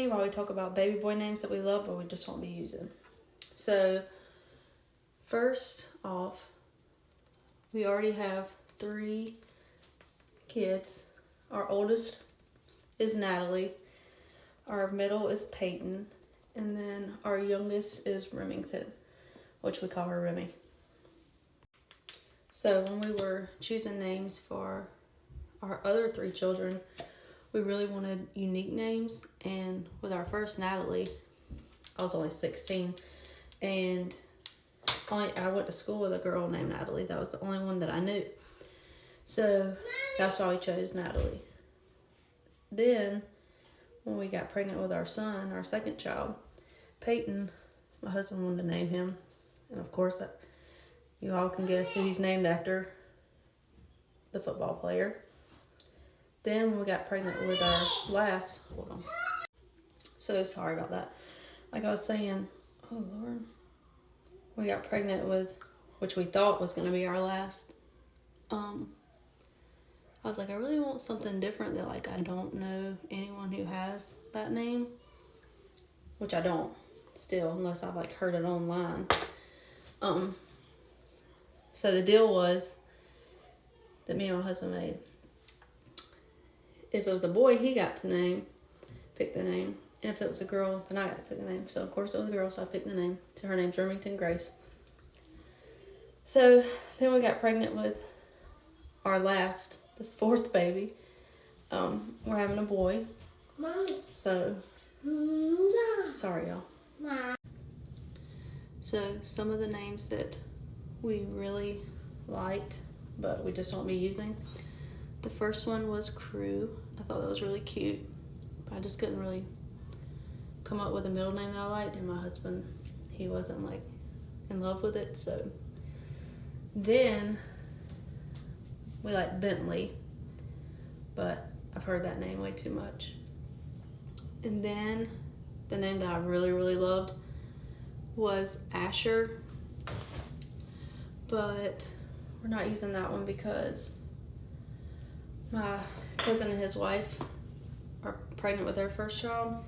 funny while we talk about baby boy names that we love, but we just won't be using. So, first off, we already have 3 kids. Our oldest is Natalie, our middle is Peyton, and then our youngest is Remington, which we call her Remy. So when we were choosing names for our other 3 children, we really wanted unique names, and with our first Natalie, I was only 16, and I went to school with a girl named Natalie. That was the only one that I knew. So that's why we chose Natalie. Then, when we got pregnant with our son, our second child, Peyton, my husband wanted to name him. And of course, you all can guess who he's named after, the football player. Then when we got pregnant with our last, hold on. So sorry about that. Like I was saying, oh Lord. We got pregnant with, which we thought was going to be our last. I was like, I really want something different that, like, I don't know anyone who has that name, which I don't still, unless I've like heard it online. So the deal was that me and my husband made. If it was a boy, he got to pick the name. And if it was a girl, then I got to pick the name. So of course it was a girl, so I picked the name. So her name's Remington Grace. So then we got pregnant with our last, this 4th baby. We're having a boy. Mommy. So, sorry y'all. Mom. So some of the names that we really liked, but we just won't be using. The first one was Crew. I thought that was really cute, but I just couldn't really come up with a middle name that I liked, and my husband, he wasn't like in love with it. So then we liked Bentley, but I've heard that name way too much. And then the name that I really, really loved was Asher, but we're not using that one because my cousin and his wife are pregnant with their first child,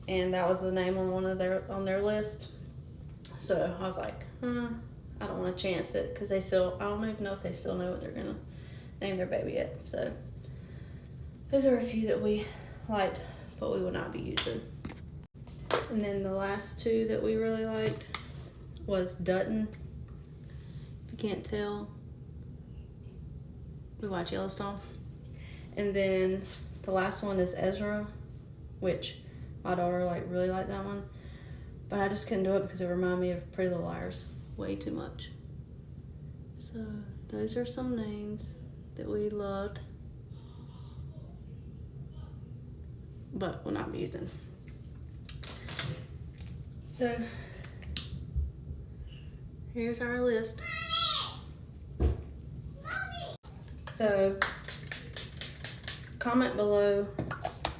and that was the name on their list. So I was like, I don't want to chance it, because I don't even know if they still know what they're gonna name their baby yet. So those are a few that we liked, but we will not be using. And then the last 2 that we really liked was Dutton. If you can't tell, we watch Yellowstone. And then the last one is Ezra, which my daughter really liked that one, but I just couldn't do it because it reminded me of Pretty Little Liars way too much. So those are some names that we loved, but will not be using. So here's our list. So comment below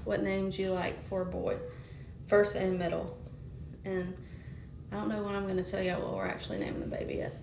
what names you like for a boy, first and middle. And I don't know when I'm going to tell y'all what we're actually naming the baby yet.